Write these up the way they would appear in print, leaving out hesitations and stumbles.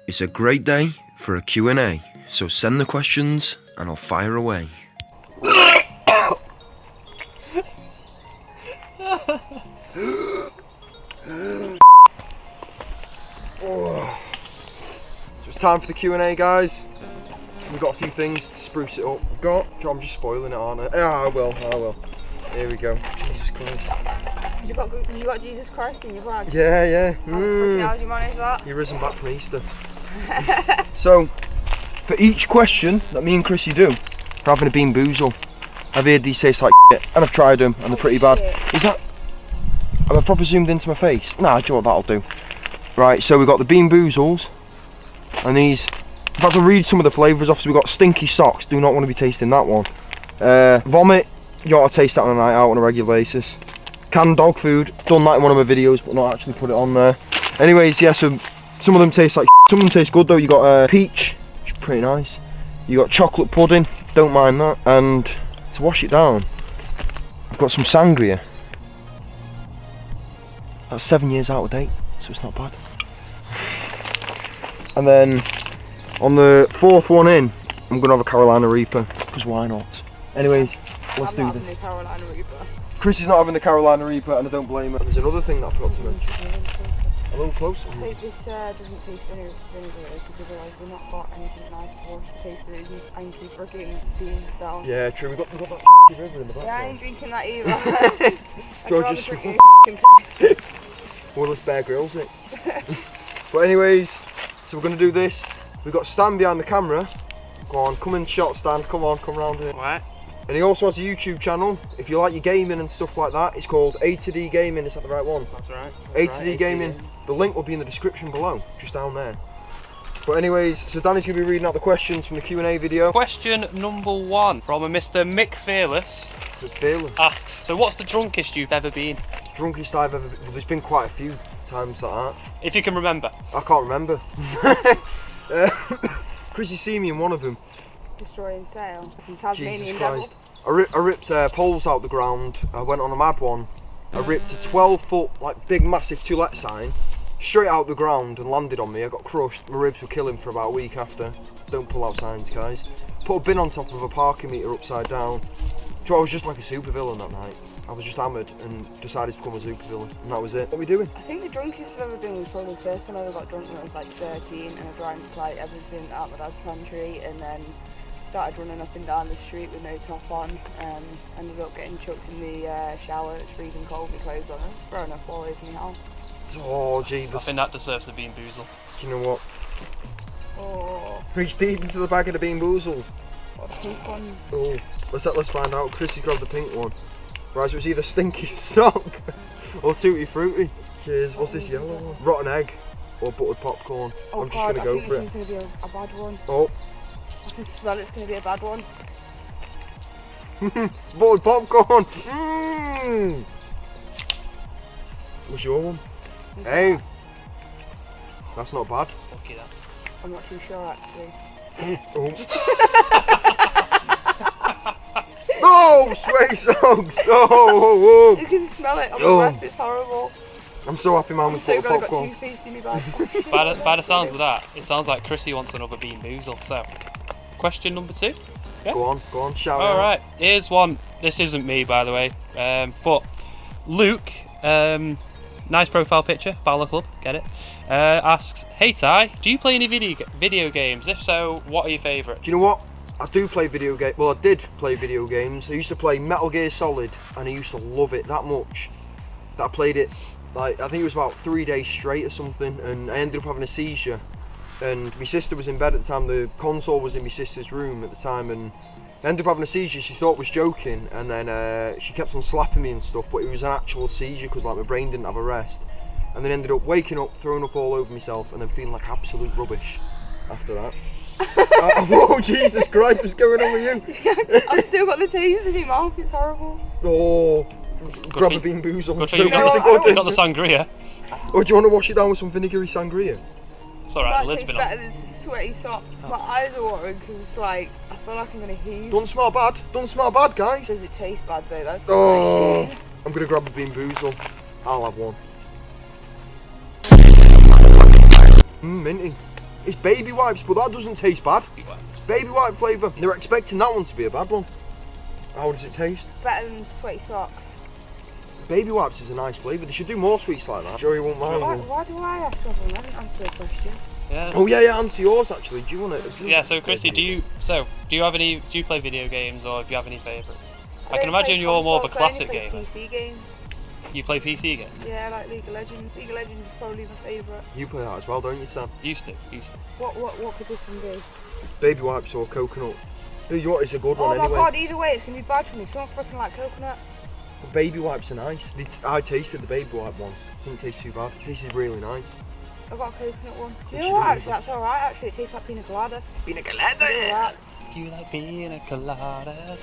It's a great day for a Q&A, so send the questions and I'll fire away. So it's time for the Q&A, guys. We've got a few things to spruce it up. I'm just spoiling it, aren't I? Yeah, I will. Here we go. Jesus Christ. You got Jesus Christ in your bag? Yeah. How did you manage that? You're risen back from Easter. So, for each question that me and Chrissy do, we're having a Bean Boozled. I've heard these taste like shit, and I've tried them, and they're pretty bad. Is that... Am I proper zoomed into my face? Nah, do you know what that'll do? Right, so we've got the Bean Boozled, and these... In fact, I'll read some of the flavours off. So we've got stinky socks, do not want to be tasting that one. Vomit, you ought to taste that on a night out on a regular basis. Canned dog food, done that in one of my videos, but not actually put it on there. Anyways, yeah, so some of them taste like shit. Some of them taste good though. You got peach, which is pretty nice. You got chocolate pudding, don't mind that. And to wash it down, I've got some sangria. That's 7 years out of date, so it's not bad. And then on the fourth one in, I'm gonna have a Carolina Reaper, because why not? Anyways, let's do this. Carolina Reaper. Chris is not having the Carolina Reaper, and I don't blame her. There's another thing that I forgot to mention. A little closer. I think this doesn't taste vinegar because otherwise we've not got anything nice to wash the taste of it and keep freaking beans down. Yeah, true. We've got that river in the back. Yeah, I ain't drinking that either. George's well, let's Bear Grylls it. But anyways, so we're going to do this. We've got Stan behind the camera. Go on, come in shot, Stan. Come on, come round here. What? And he also has a YouTube channel. If you like your gaming and stuff like that, it's called A to D Gaming. Is that the right one? That's right. A to D Gaming. The link will be in the description below, just down there. But anyways, so Danny's going to be reading out the questions from the Q&A video. Question number 1 from a Mr. Mick Fearless. Asks, so what's the drunkest you've ever been? Drunkest I've ever been? Well, there's been quite a few times like that. If you can remember. I can't remember. Chrissy see me in one of them. Destroying sail. Tasmanian Jesus devil. Christ. I ripped poles out the ground. I went on a mad one. I ripped a 12-foot, like big massive to-let sign straight out the ground and landed on me. I got crushed. My ribs were killing for about a week after. Don't pull out signs, guys. Put a bin on top of a parking meter upside down. So I was just like a supervillain that night. I was just hammered and decided to become a supervillain, and that was it. What are we doing? I think the drunkest I've ever been was probably the first time I ever got drunk when I was like 13 and I drank like everything out my dad's pantry and then started running up and down the street with no top on. Ended up getting chucked in the shower. It's freezing cold with clothes on. It's thrown up all over my house. Oh, jeebus. I think that deserves a Bean Boozled. Do you know what? Oh. Reach deep into the bag of the Bean Boozled. Pink ones. Oh, let's find out. Chrissy grabbed the pink one. Right, so it's either stinky sock or tutti frutti. Cheers. What's this yellow one? Rotten egg or buttered popcorn. Oh, I'm just gonna go for it. This is gonna be a bad one. Oh. I can smell it's gonna be a bad one. Buttered popcorn. Mmm. What's your one? Hey. That's not bad. Lucky that. I'm not too sure actually. Oh, sway socks! Oh. You can smell it on the breath, it's horrible. I'm so happy, man, with buttered popcorn. I've got toothpaste in my bag. By the sounds of that, it sounds like Chrissy wants another Bean Boozled. So, question number 2. Yeah? Go on, shout out. Alright, here's one. This isn't me, by the way. But Luke, nice profile picture, Fowler Club, get it? Asks, hey Ty, do you play any video games? If so, what are your favourites? Do you know what? I do play video games. Well, I did play video games. I used to play Metal Gear Solid, and I used to love it that much that I played it, like, I think it was about 3 days straight or something, and I ended up having a seizure. And my sister was in bed at the time. The console was in my sister's room at the time, and I ended up having a seizure. She thought I was joking, and then she kept on slapping me and stuff, but it was an actual seizure because like my brain didn't have a rest. And then ended up waking up, throwing up all over myself, and then feeling like absolute rubbish after that. Whoa, Jesus Christ, what's going on with you? I've still got the taste in my mouth, it's horrible. Oh, grab a Bean Boozled. Good for you. You got the sangria. Or do you want to wash it down with some vinegary sangria? It's alright, the lid's been on. Better than sweaty socks. My eyes are watering because it's like, I feel like I'm going to heave. Doesn't smell bad, guys. Does it taste bad though? That's the question. I'm going to grab a Bean Boozled. I'll have one. Minty. It's baby wipes, but that doesn't taste bad. Wipes. Baby wipe flavour. They're expecting that one to be a bad one. How does it taste? Better than sweaty socks. Baby wipes is a nice flavour. They should do more sweets like that. Sure you won't mind. Why do I have to have one? I didn't answer a question. Yeah. Oh yeah, answer yours actually. Do you want it? Yeah. So Chrissy, do you play video games, or do you have any favourites? I can imagine you're more of a classic gamer. PC games. You play PC games? Yeah, like League of Legends. League of Legends is probably my favourite. You play that as well, don't you, Sam? Used to. What could this one be? Baby wipes or coconut? It's a good Oh one my anyway. god, either way it's gonna be bad for me. Someone freaking like coconut. The baby wipes are nice. I tasted the baby wipe one. Didn't taste too bad. It tasted really nice. I've got a coconut one. You You should know what, do actually, it. that's alright actually. It tastes like pina colada. Pina Alright. colada! Do you like pina colada?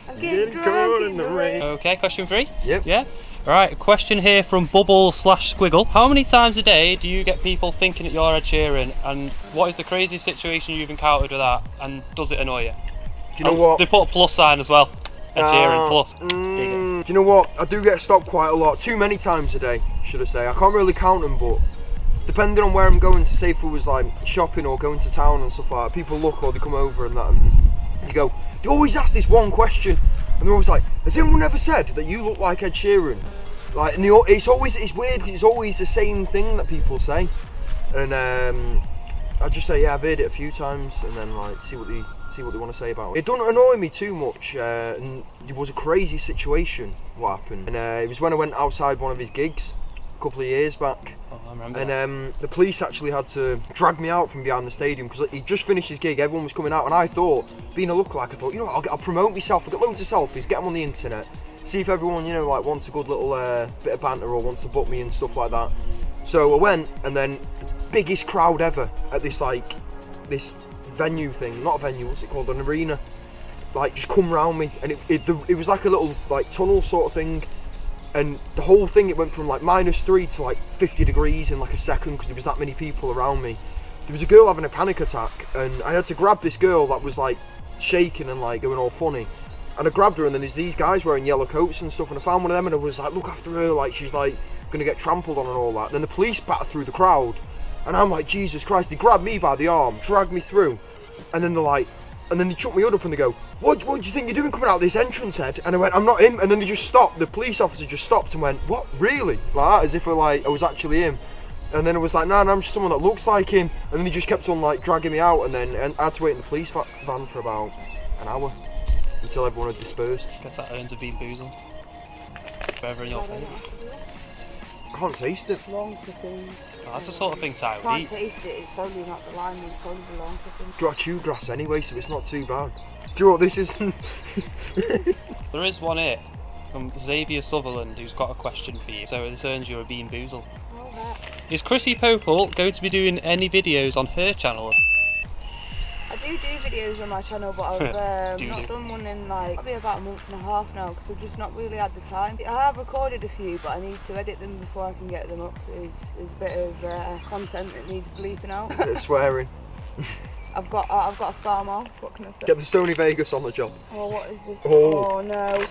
I'm getting drunk in the rain. Okay, question 3? Yep. Yeah? Alright, a question here from Bubble/Squiggle. How many times a day do you get people thinking that you're Ed Sheeran, and what is the craziest situation you've encountered with that, and does it annoy you? Do you know what? They put a plus sign as well. Ed Sheeran plus. Dig it. Do you know what? I do get stopped quite a lot. Too many times a day, should I say. I can't really count them, but depending on where I'm going to, say if it was like shopping or going to town and stuff like that, people look or they come over and that, and you go, they always ask this one question, and they're always like, has anyone ever said that you look like Ed Sheeran? Like, and it's weird because it's always the same thing that people say, and I just say, yeah, I've heard it a few times, and then like see what they want to say about it. It doesn't annoy me too much, and it was a crazy situation what happened, and it was when I went outside one of his gigs a couple of years back. Oh, I remember And the police actually had to drag me out from behind the stadium because he just finished his gig, everyone was coming out, and I thought, being a lookalike, I thought, you know what, I'll promote myself, I'll get loads of selfies, get them on the internet, see if everyone, you know, like wants a good little bit of banter or wants to book me and stuff like that. So I went, and then the biggest crowd ever at this venue thing, not a venue, what's it called, an arena, like just come round me, and it was like a little like tunnel sort of thing. And the whole thing, it went from like -3 to like 50 degrees in like a second because there was that many people around me. There was a girl having a panic attack, and I had to grab this girl that was like shaking and like going all funny. And I grabbed her, and then there's these guys wearing yellow coats and stuff, and I found one of them, and I was like, look after her, like she's like gonna get trampled on and all that. Then the police battered through the crowd, and I'm like, Jesus Christ, they grabbed me by the arm, dragged me through, and then they're like, and then they chucked me up and they go, what do you think you're doing coming out this entrance, Ed? And I went, I'm not in. And then they just stopped, the police officer just stopped and went, what, really? Like that, as if I was actually him. And then I was like, no, I'm just someone that looks like him. And then they just kept on like dragging me out, and then I had to wait in the police van for about an hour until everyone had dispersed. Guess that earns a Bean Boozled. Forever in your favour. I can't taste it. Long cooking. Oh, that's the sort of thing Ty would Can't eat. taste it. It's probably not the lime. It's probably the long cooking. I chew grass anyway, so it's not too bad. Do you know what this is? There is one here from Xavier Sutherland who's got a question for you, so this earns you a Bean Boozled. Oh, that. Is Chrissy Popel going to be doing any videos on her channel? I do videos on my channel, but I've not done one in like probably about a month and a half now because I've just not really had the time. I have recorded a few, but I need to edit them before I can get them up. There's a bit of content that needs bleeping out. Bit of swearing. I've got a farmhouse. What can I say? Get the Sony Vegas on the job. Oh, what is this? Oh. Oh no.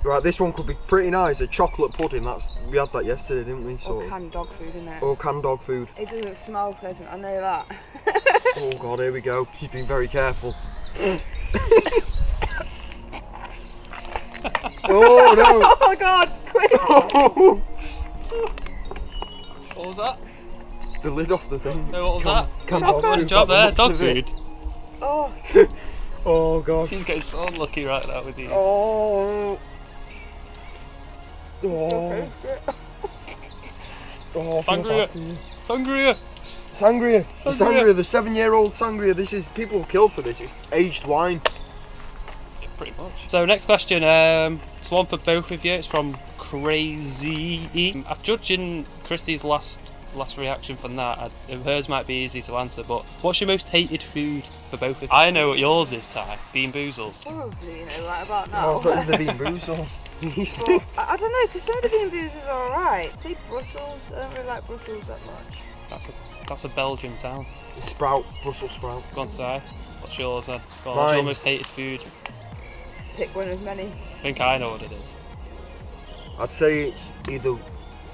Right, this one could be pretty nice. A chocolate pudding. We had that yesterday, didn't we? Or canned dog food, isn't it? Or canned dog food. It doesn't smell pleasant. I know that. Oh God, here we go. She's been very careful. Oh no! Oh God! Quick! What was that? The lid off the thing. No, what was that? Canned Dog dog food. food. Good job by the there, looks dog of it. food. Oh. Oh God. She's getting so unlucky right now with you. Oh. Oh. Oh, I feel Sangria. bad for you. Sangria! Sangria. The Sangria. Sangria, the 7-year-old Sangria. This is, people will kill for this. It's aged wine. Yeah, pretty much. So next question, it's one for both of you. It's from Crazy. Judging Chrissy's last reaction from that, hers might be easy to answer, but what's your most hated food for both of you? I know what yours is, Ty. Bean Boozled. Probably, you know, right about now. Oh, it's not even the Bean Boozled. Well, I don't know, because some of the Bean Boozled are alright. Say Brussels. I don't really like Brussels that much. That's a Belgian town. Sprout, Brussels sprout. Go on, Ty. What's yours then? Go on, Mine. what's your most hated food? Pick one of many. I think I know what it is. I'd say it's either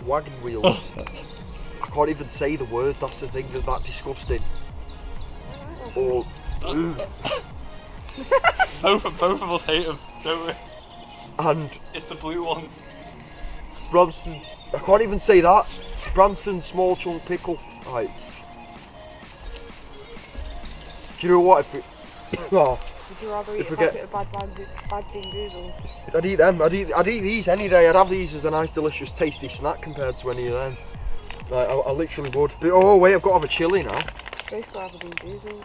wagon wheels. I can't even say the word, that's the thing, they're that disgusting. or Both of us hate them, don't we? and It's the blue one. Branston. I can't even say that. Branston small chunk pickle. Right. Do you know what? If it, oh, Would you rather eat If a we get- packet of bad Bean Boozled? I'd eat them. I'd eat these any day. I'd have these as a nice, delicious, tasty snack compared to any of them. Like, I literally would. But, oh wait, I've got to have a chilli now. Both got to have a Bean Boozled.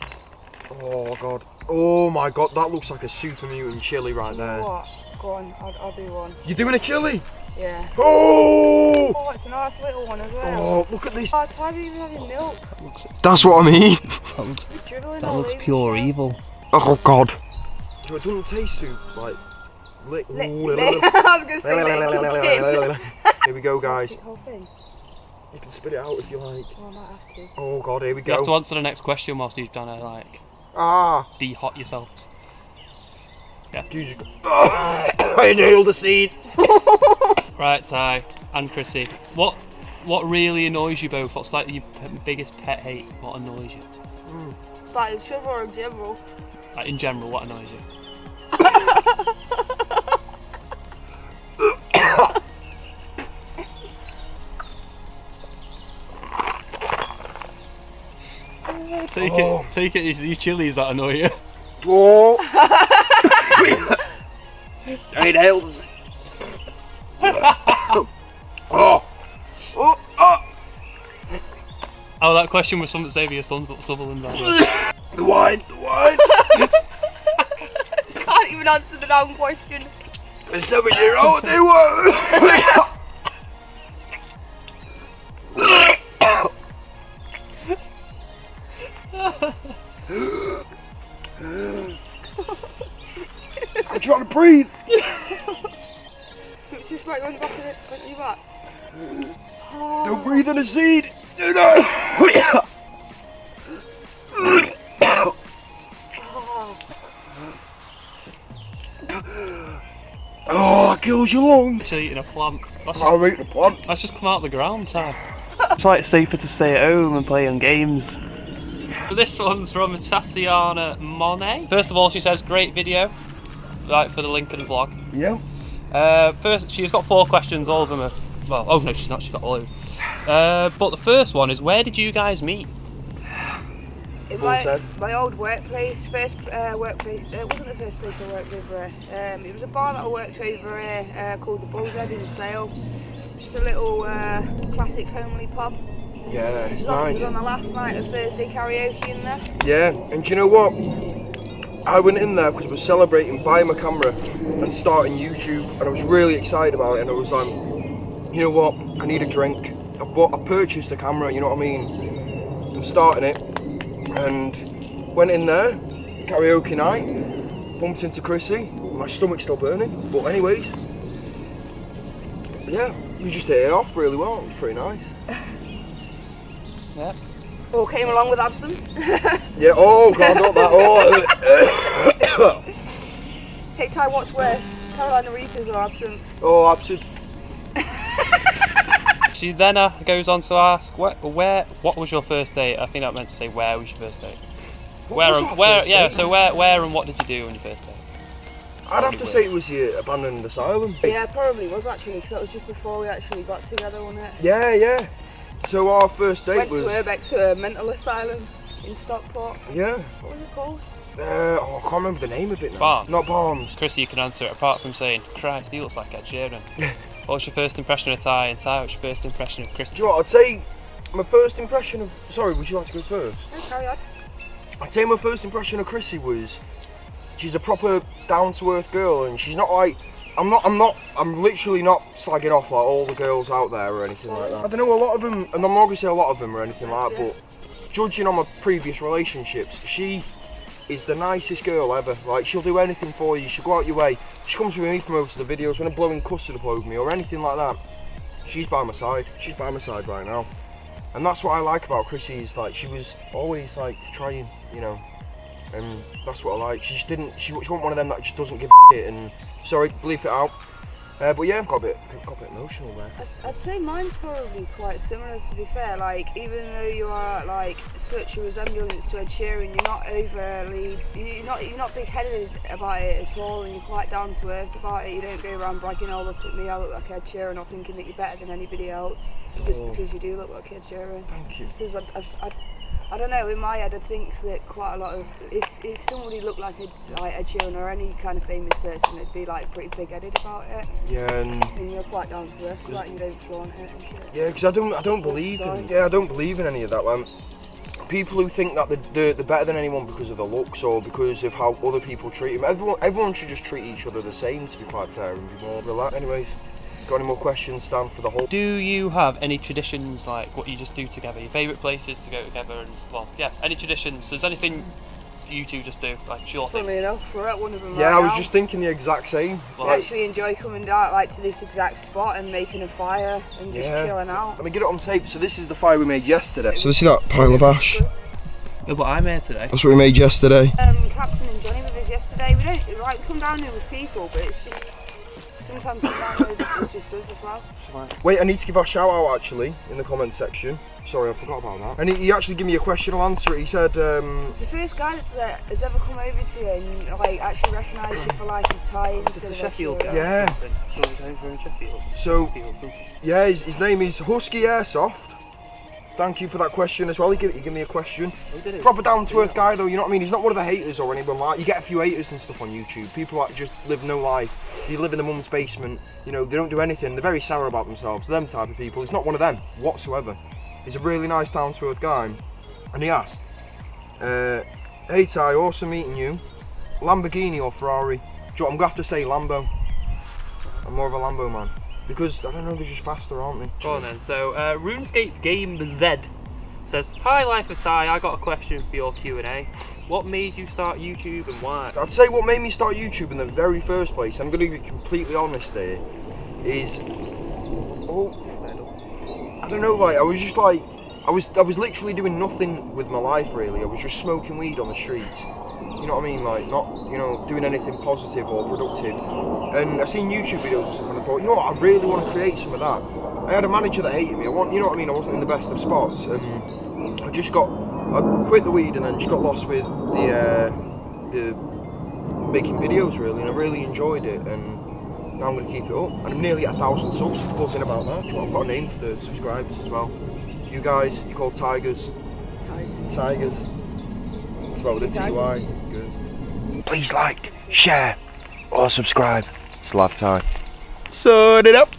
Oh god. Oh my god, that looks like a super mutant chilli right You know there. what? Go on, I'll do one. You're doing a chilli? Yeah. Oh! Oh, it's a nice little one as well. Oh, look at this. Oh, why do you even have your milk? That's what I mean. You're dribbling That all looks over pure yourself. evil. Oh god. So it doesn't taste too like. I was gonna say lick. Here we go, guys. The whole thing. You can spit it out if you like. Oh, I might have to. Oh god, here we You have to go. answer the next question whilst you've done it, like, Ah. de-hot yourselves. Jesus. I nailed the seed. Right, Ty and Chrissy, what really annoys you both? What's like your biggest pet hate? What annoys you? Like in sugar or in general? Like in general, what annoys you? Take it, it's these chilies that annoy you. Oh. I nailed the seed. Oh. Oh. Oh. Oh, that question was something Xavier Sutherland. By the way. The wine. The wine. Can't even answer the damn question. A 7-year-old they were. I'm trying to breathe. It's just like on the back of it, on your back. Don't breathe in the seed. Do not. Oh, that kills your lungs. Actually eating a plant. I'll eat the plant. That's just come out of the ground, Ty. It's like safer to stay at home and play on games. This one's from Tatiana Monet. First of all, she says, great video, like for the Lincoln vlog. Yeah. First, she's got 4 questions, all of them are, well, oh no, she's not, she's got all of them. But the first one is, where did you guys meet? In Well my old workplace, workplace, it wasn't the first place I worked over here. It was a bar that I worked over here called the Bullshead in Sale. Just a little classic homely pub. Yeah, It it's was nice. on the last night of Thursday karaoke in there. Yeah, and do you know what? I went in there because I was celebrating buying my camera and starting YouTube, and I was really excited about it. And I was like, you know what? I need a drink. I purchased the camera. You know what I mean? I'm starting it, and went in there, karaoke night, bumped into Chrissy. My stomach's still burning, but anyways, yeah, we just hit it off really well. It was pretty nice. Yeah. All came along with absinthe. Yeah. Oh God, not that. Oh. Take time, what's worse? Carolina Reapers or absinthe? Oh, absolutely. She then goes on to ask, what was your first date? I think that meant to say, where was your first date? Where and what did you do on your first date? I'd have to say it was the abandoned asylum. Yeah, it probably was actually, because that was just before we actually got together, wasn't it? Yeah, yeah. So our first date Went was. to Urbeck to a mental asylum in Stockport. Yeah. What was it called? Oh, I can't remember the name of it now. Barnes. Not Barnes. Chrissy, you can answer it apart from saying, Christ, he looks like Ed Sheeran. What was your first impression of Ty? And Ty, what's your first impression of Chrissy? Do you know what? I'd say my first impression of. Sorry, would you like to go first? No, carry on. I'd say my first impression of Chrissy was. She's a proper down-to-earth girl, and she's not like. I'm literally not slagging off like all the girls out there or anything like that. I don't know, a lot of them, and I'm not gonna say a lot of them or anything like that, but judging on my previous relationships, she is the nicest girl ever. Like, she'll do anything for you, she'll go out your way. She comes with me for most of the videos when I'm blowing custard up over me or anything like that. She's by my side. She's by my side right now. And that's what I like about Chrissy, is like, she was always like trying, you know, and that's what I like. She wasn't one of them that just doesn't give a shit and, sorry, bleep it out. But yeah, I've got a bit emotional there. I'd say mine's probably quite similar, to be fair. Like, even though you are like such a resemblance to Ed Sheeran, you're not big-headed about it at all, and you're quite down to earth about it. You don't go around bragging, "Oh, look at me, I look like Ed Sheeran," or thinking that you're better than anybody else just because you do look like Ed Sheeran. Thank you. Because I don't know, in my head I think that quite a lot of, if somebody looked like Ed Sheeran or any kind of famous person, they'd be like pretty big-headed about it. Yeah, and you're quite down to earth, like you don't flaunt it and shit. yeah, because I don't believe in any of that. Like, people who think that they're better than anyone because of their looks or because of how other people treat them. Everyone should just treat each other the same, to be quite fair, and be more relaxed. Anyways, got any more questions, Stan, for the whole? Do you have any traditions, like what you just do together? Your favourite places to go together, and well, yeah, any traditions? There's anything you two just do, like your thing? Funnily enough, we're at one of them Yeah, right I was now. just thinking the exact same. We actually enjoy coming down like to this exact spot and making a fire and just chilling out. Let me get it on tape. So this is the fire we made yesterday. So this is that pile of ash. No, but I'm here today. That's what we made yesterday. Captain and Johnny with us yesterday. We don't like come down here with people, but it's just sometimes come down here with it's just us as well. Wait, I need to give a shout out actually in the comment section. Sorry, I forgot about that. And he actually gave me a question, I'll answer it. He said, it's the first guy that's ever come over to you and like actually recognised you for like a tie instead of a Sheffield Sheeran. guy. Yeah. So, yeah, his name is Husky Airsoft. Thank you for that question as well. He gave me a question. Proper down to earth guy though, you know what I mean? He's not one of the haters or anyone like. You get a few haters and stuff on YouTube. People that just live no life. They live in the mum's basement. You know, they don't do anything. They're very sour about themselves. Them type of people. He's not one of them whatsoever. He's a really nice down to earth guy. And he asked, "Hey Ty, awesome meeting you. Lamborghini or Ferrari?" I'm gonna have to say Lambo. I'm more of a Lambo man. Because, I don't know, they're just faster, aren't they? Go on then. So, RuneScape Game Z says, "Hi Life of Ty, I got a question for your Q&A. What made you start YouTube and why?" I'd say what made me start YouTube in the very first place, I'm going to be completely honest here, is, I don't know, like, I was just like, I was literally doing nothing with my life really. I was just smoking weed on the streets. You know what I mean? Like, not, you know, doing anything positive or productive. And I seen YouTube videos and stuff and I thought, you know what, I really want to create some of that. I had a manager that hated me. You know what I mean? I wasn't in the best of spots. And I quit the weed and then just got lost with the making videos really. And I really enjoyed it. And now I'm going to keep it up. And I'm nearly at 1,000 subs, buzzing about that. I've got a name for the subscribers as well. You guys, you're called Tigers. Tigers. It's about with a TY. Good. Please like, share, or subscribe. Slav time. Sort it up.